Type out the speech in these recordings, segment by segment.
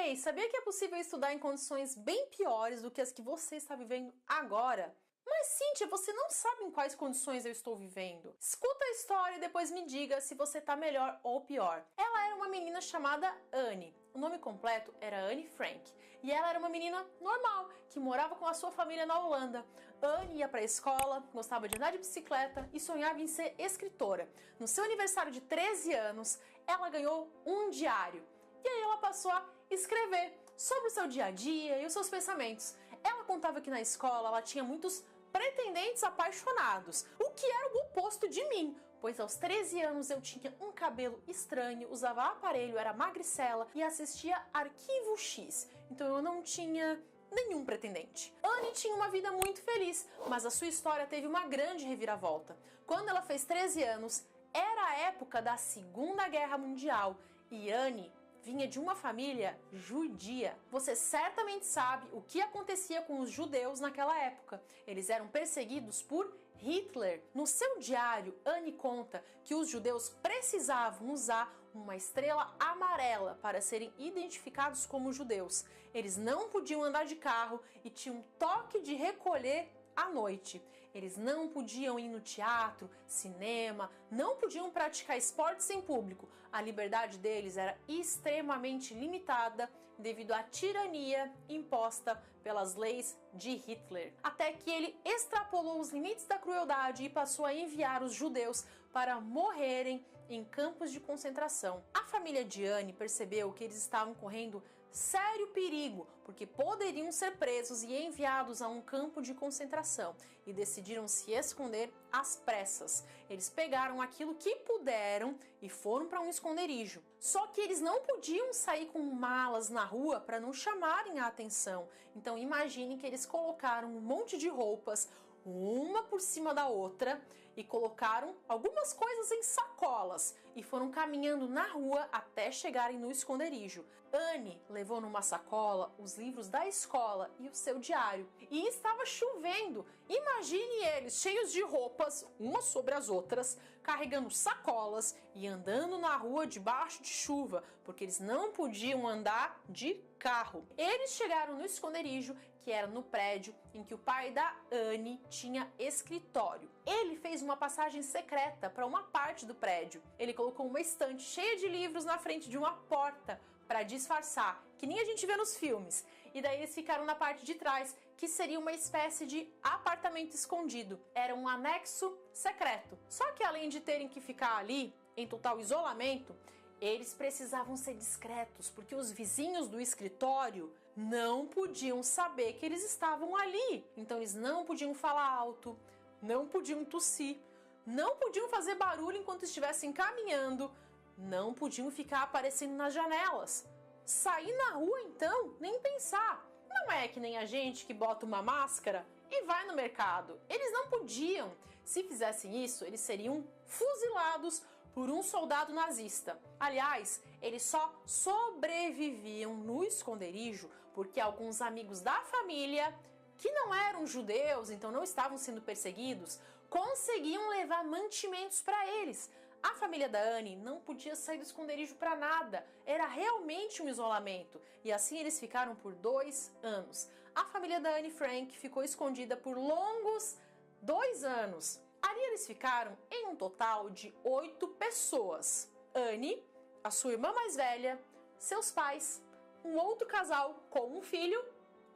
Ei, sabia que é possível estudar em condições bem piores do que as que você está vivendo agora? Mas, Cíntia, você não sabe em quais condições eu estou vivendo. Escuta a história e depois me diga se você está melhor ou pior. Ela era uma menina chamada Anne. O nome completo era Anne Frank. E ela era uma menina normal, que morava com a sua família na Holanda. Anne ia para a escola, gostava de andar de bicicleta e sonhava em ser escritora. No seu aniversário de 13 anos, ela ganhou um diário. E aí ela passou a escrever sobre o seu dia a dia e os seus pensamentos. Ela contava que na escola ela tinha muitos pretendentes apaixonados, o que era o oposto de mim, pois aos 13 anos eu tinha um cabelo estranho, usava aparelho, era magricela e assistia Arquivo X, então eu não tinha nenhum pretendente. Anne tinha uma vida muito feliz, mas a sua história teve uma grande reviravolta. Quando ela fez 13 anos, era a época da Segunda Guerra Mundial e Anne vinha de uma família judia. Você certamente sabe o que acontecia com os judeus naquela época. Eles eram perseguidos por Hitler. No seu diário, Anne conta que os judeus precisavam usar uma estrela amarela para serem identificados como judeus. Eles não podiam andar de carro e tinham toque de recolher à noite. Eles não podiam ir no teatro, cinema, não podiam praticar esportes em público. A liberdade deles era extremamente limitada devido à tirania imposta pelas leis de Hitler. Até que ele extrapolou os limites da crueldade e passou a enviar os judeus para morrerem em campos de concentração. A família de Anne percebeu que eles estavam correndo sério perigo, porque poderiam ser presos e enviados a um campo de concentração, e decidiram se esconder às pressas. Eles pegaram aquilo que puderam e foram para um esconderijo. Só que eles não podiam sair com malas na rua para não chamarem a atenção. Então imaginem que eles colocaram um monte de roupas, uma por cima da outra, e colocaram algumas coisas em sacolas e foram caminhando na rua até chegarem no esconderijo. Anne levou numa sacola os livros da escola e o seu diário. E estava chovendo. Imagine eles cheios de roupas, umas sobre as outras, carregando sacolas e andando na rua debaixo de chuva, porque eles não podiam andar de carro. Eles chegaram no esconderijo, que era no prédio em que o pai da Anne tinha escritório. Ele fez uma passagem secreta para uma parte do prédio. Ele colocou uma estante cheia de livros na frente de uma porta para disfarçar, que nem a gente vê nos filmes. E daí eles ficaram na parte de trás, que seria uma espécie de apartamento escondido. Era um anexo secreto. Só que além de terem que ficar ali, em total isolamento, eles precisavam ser discretos, porque os vizinhos do escritório não podiam saber que eles estavam ali. Então eles não podiam falar alto, não podiam tossir, não podiam fazer barulho enquanto estivessem caminhando, não podiam ficar aparecendo nas janelas. Sair na rua então, nem pensar. Não é que nem a gente que bota uma máscara e vai no mercado. Eles não podiam. Se fizessem isso, eles seriam fuzilados por um soldado nazista. Aliás, eles só sobreviviam no esconderijo porque alguns amigos da família, que não eram judeus, então não estavam sendo perseguidos, conseguiam levar mantimentos para eles. A família da Anne não podia sair do esconderijo para nada, era realmente um isolamento, e assim eles ficaram por 2 anos. A família da Anne Frank ficou escondida por longos 2 anos. Ali eles ficaram em um total de 8 pessoas. Anne, a sua irmã mais velha, seus pais, um outro casal com um filho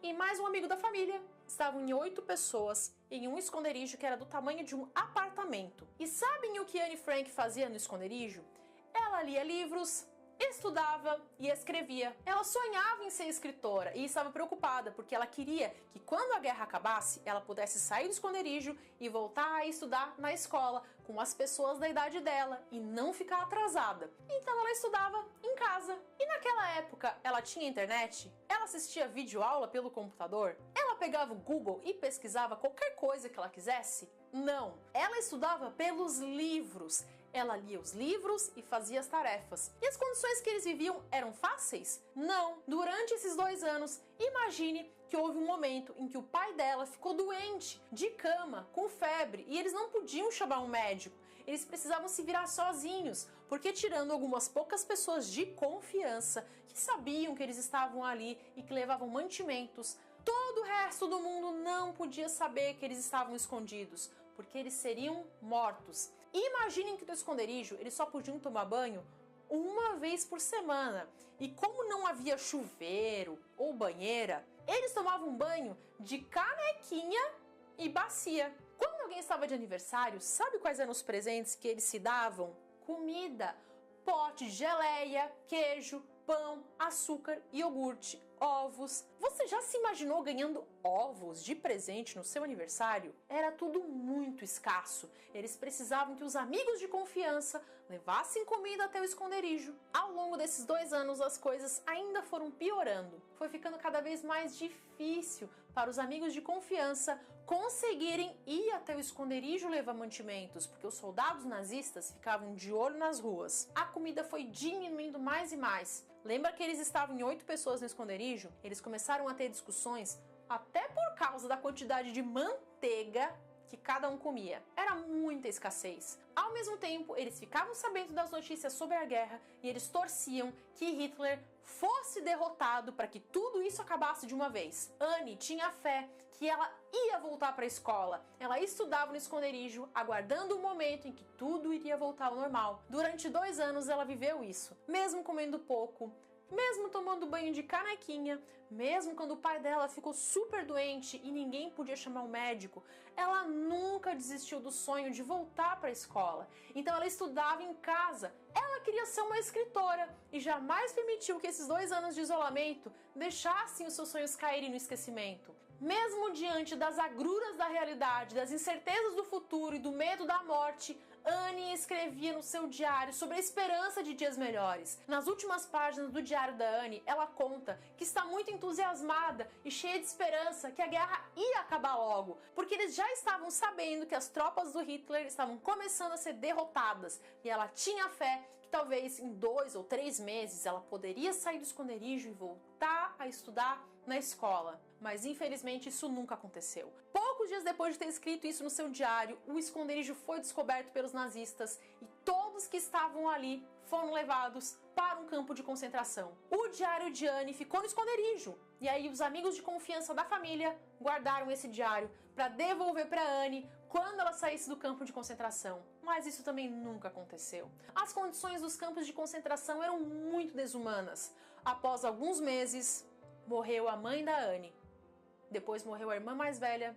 e mais um amigo da família. Estavam em 8 pessoas em um esconderijo que era do tamanho de um apartamento. E sabem o que Anne Frank fazia no esconderijo? Ela lia livros, estudava e escrevia. Ela sonhava em ser escritora e estava preocupada porque ela queria que quando a guerra acabasse, ela pudesse sair do esconderijo e voltar a estudar na escola com as pessoas da idade dela e não ficar atrasada. Então ela estudava em casa. E naquela época ela tinha internet? Ela assistia videoaula pelo computador? Ela pegava o Google e pesquisava qualquer coisa que ela quisesse? Não. Ela estudava pelos livros. Ela lia os livros e fazia as tarefas. E as condições que eles viviam eram fáceis? Não. Durante esses 2 anos, imagine que houve um momento em que o pai dela ficou doente, de cama, com febre, e eles não podiam chamar um médico. eles precisavam se virar sozinhos, porque tirando algumas poucas pessoas de confiança que sabiam que eles estavam ali e que levavam mantimentos, todo o resto do mundo não podia saber que eles estavam escondidos, porque eles seriam mortos. Imaginem que no esconderijo eles só podiam tomar banho uma vez por semana. E como não havia chuveiro ou banheira, eles tomavam banho de canequinha e bacia. Quando alguém estava de aniversário, sabe quais eram os presentes que eles se davam? Comida, pote de geleia, queijo, pão, açúcar, iogurte, ovos. Você já se imaginou ganhando ovos de presente no seu aniversário? Era tudo muito escasso. Eles precisavam que os amigos de confiança levassem comida até o esconderijo. Ao longo desses 2 anos, as coisas ainda foram piorando. Foi ficando cada vez mais difícil para os amigos de confiança conseguirem ir até o esconderijo levar mantimentos, porque os soldados nazistas ficavam de olho nas ruas. A comida foi diminuindo mais e mais. Lembra que eles estavam em 8 pessoas no esconderijo? Eles começaram a ter discussões até por causa da quantidade de manteiga que cada um comia. Era muita escassez. Ao mesmo tempo, eles ficavam sabendo das notícias sobre a guerra e eles torciam que Hitler fosse derrotado para que tudo isso acabasse de uma vez. Annie tinha fé que ela ia voltar para a escola. Ela estudava no esconderijo, aguardando o momento em que tudo iria voltar ao normal. Durante 2 anos ela viveu isso, mesmo comendo pouco, mesmo tomando banho de canequinha, mesmo quando o pai dela ficou super doente e ninguém podia chamar o médico, ela nunca desistiu do sonho de voltar para a escola. Então ela estudava em casa. Ela queria ser uma escritora e jamais permitiu que esses 2 anos de isolamento deixassem os seus sonhos caírem no esquecimento. Mesmo diante das agruras da realidade, das incertezas do futuro e do medo da morte, Annie escrevia no seu diário sobre a esperança de dias melhores. Nas últimas páginas do diário da Annie, ela conta que está muito entusiasmada e cheia de esperança que a guerra ia acabar logo, porque eles já estavam sabendo que as tropas do Hitler estavam começando a ser derrotadas e ela tinha fé que talvez em 2 ou 3 meses ela poderia sair do esconderijo e voltar a estudar na escola. Mas infelizmente isso nunca aconteceu. Poucos dias depois de ter escrito isso no seu diário, o esconderijo foi descoberto pelos nazistas e todos que estavam ali foram levados para um campo de concentração. O diário de Annie ficou no esconderijo e aí os amigos de confiança da família guardaram esse diário para devolver para Annie quando ela saísse do campo de concentração. Mas isso também nunca aconteceu. As condições dos campos de concentração eram muito desumanas. Após alguns meses, morreu a mãe da Annie. Depois morreu a irmã mais velha.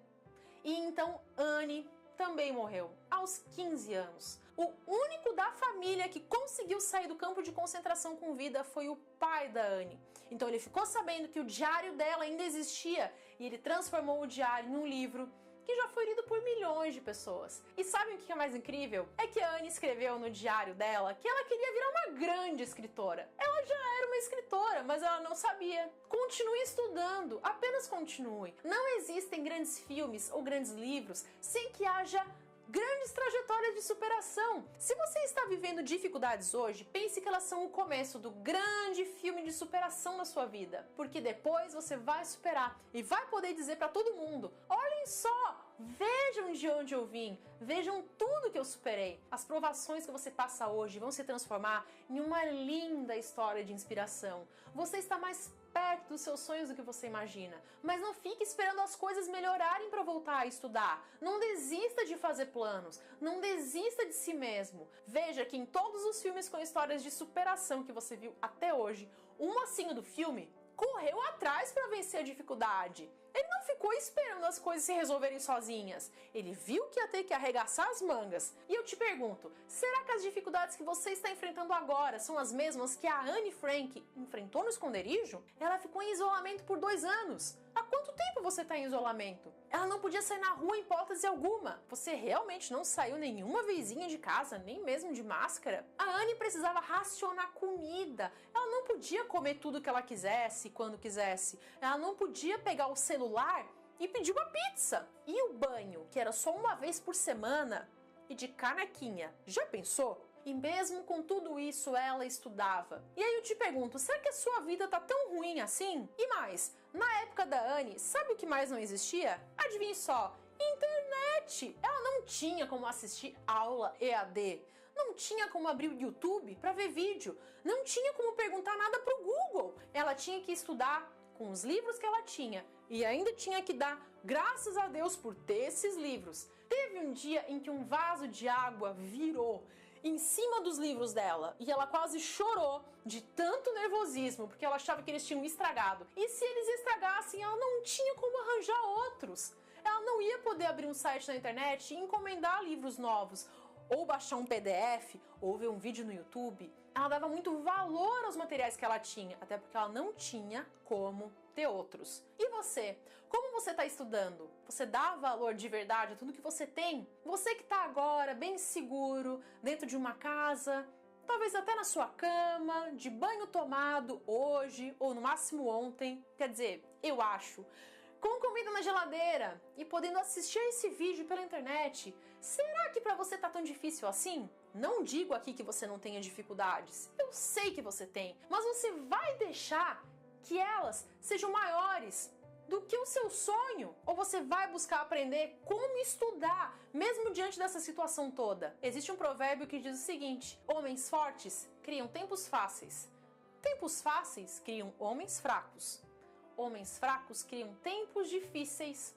E então Annie também morreu, aos 15 anos. O único da família que conseguiu sair do campo de concentração com vida foi o pai da Annie. Então ele ficou sabendo que o diário dela ainda existia e ele transformou o diário num livro que já foi lido por milhões de pessoas. E sabem o que é mais incrível? É que a Annie escreveu no diário dela que ela queria virar uma grande escritora. Ela já era uma escritora, mas ela não sabia. Continue estudando, apenas continue. Não existem grandes filmes ou grandes livros sem que haja grandes trajetórias de superação. Se você está vivendo dificuldades hoje, pense que elas são o começo do grande filme de superação na sua vida, porque depois você vai superar e vai poder dizer para todo mundo: olhem só, vejam de onde eu vim, vejam tudo que eu superei. As provações que você passa hoje vão se transformar em uma linda história de inspiração. Você está mais perto dos seus sonhos do que você imagina. Mas não fique esperando as coisas melhorarem para voltar a estudar. Não desista de fazer planos. Não desista de si mesmo. Veja que em todos os filmes com histórias de superação que você viu até hoje, o mocinho do filme correu atrás para vencer a dificuldade. Ele não ficou esperando as coisas se resolverem sozinhas. Ele viu que ia ter que arregaçar as mangas. E eu te pergunto, será que as dificuldades que você está enfrentando agora são as mesmas que a Anne Frank enfrentou no esconderijo? Ela ficou em isolamento por 2 anos. Há quanto tempo você está em isolamento? Ela não podia sair na rua em hipótese alguma. Você realmente não saiu nenhuma vezinha de casa, nem mesmo de máscara? A Anne precisava racionar comida. Ela não podia comer tudo que ela quisesse, quando quisesse. Ela não podia pegar o celular e pedir uma pizza. E o banho, que era só uma vez por semana, e de canequinha. Já pensou? E mesmo com tudo isso, ela estudava. E aí eu te pergunto, será que a sua vida tá tão ruim assim? E mais, na época da Anne, sabe o que mais não existia? Adivinhe só, internet! internet. Ela não tinha como assistir aula EAD. Não tinha como abrir o YouTube para ver vídeo. Não tinha como perguntar nada pro Google. Ela tinha que estudar com os livros que ela tinha. E ainda tinha que dar graças a Deus por ter esses livros. Teve um dia em que um vaso de água virou em cima dos livros dela e ela quase chorou de tanto nervosismo, porque ela achava que eles tinham estragado. E se eles estragassem, ela não tinha como arranjar outros. Ela não ia poder abrir um site na internet e encomendar livros novos, ou baixar um PDF, ou ver um vídeo no YouTube. Ela dava muito valor aos materiais que ela tinha, até porque ela não tinha como ter outros. E você? Como você está estudando? Você dá valor de verdade a tudo que você tem? Você que está agora bem seguro, dentro de uma casa, talvez até na sua cama, de banho tomado hoje, ou no máximo ontem, quer dizer, eu acho, com comida na geladeira e podendo assistir esse vídeo pela internet, será que para você tá tão difícil assim? Não digo aqui que você não tenha dificuldades, eu sei que você tem, mas você vai deixar que elas sejam maiores do que o seu sonho? Ou você vai buscar aprender como estudar, mesmo diante dessa situação toda? Existe um provérbio que diz o seguinte: homens fortes criam tempos fáceis. Tempos fáceis criam homens fracos. Homens fracos criam tempos difíceis.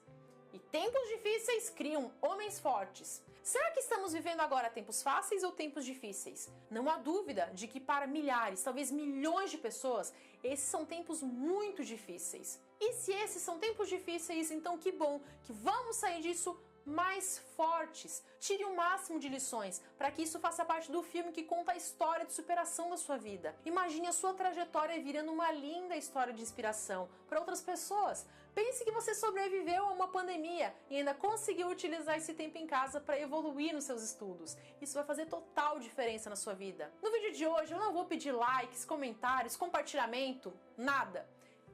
E tempos difíceis criam homens fortes. Será que estamos vivendo agora tempos fáceis ou tempos difíceis? Não há dúvida de que para milhares, talvez milhões de pessoas, esses são tempos muito difíceis. E se esses são tempos difíceis, então que bom que vamos sair disso mais fortes. Tire o máximo de lições para que isso faça parte do filme que conta a história de superação da sua vida. Imagine a sua trajetória virando uma linda história de inspiração para outras pessoas. Pense que você sobreviveu a uma pandemia e ainda conseguiu utilizar esse tempo em casa para evoluir nos seus estudos. Isso vai fazer total diferença na sua vida. No vídeo de hoje eu não vou pedir likes, comentários, compartilhamento, nada.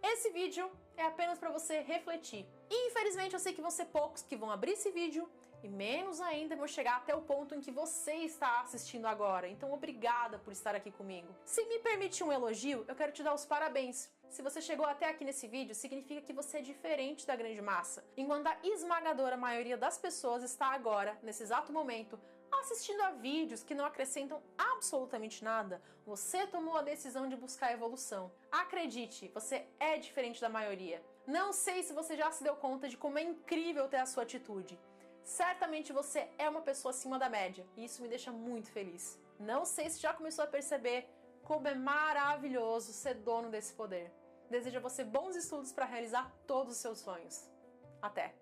Esse vídeo é apenas para você refletir. E infelizmente eu sei que vão ser poucos que vão abrir esse vídeo e menos ainda vão chegar até o ponto em que você está assistindo agora. Então obrigada por estar aqui comigo. Se me permite um elogio, eu quero te dar os parabéns. Se você chegou até aqui nesse vídeo, significa que você é diferente da grande massa. Enquanto a esmagadora maioria das pessoas está agora, nesse exato momento, assistindo a vídeos que não acrescentam absolutamente nada, você tomou a decisão de buscar evolução. Acredite, você é diferente da maioria. Não sei se você já se deu conta de como é incrível ter a sua atitude. Certamente você é uma pessoa acima da média, e isso me deixa muito feliz. Não sei se já começou a perceber como é maravilhoso ser dono desse poder. Desejo a você bons estudos para realizar todos os seus sonhos. Até!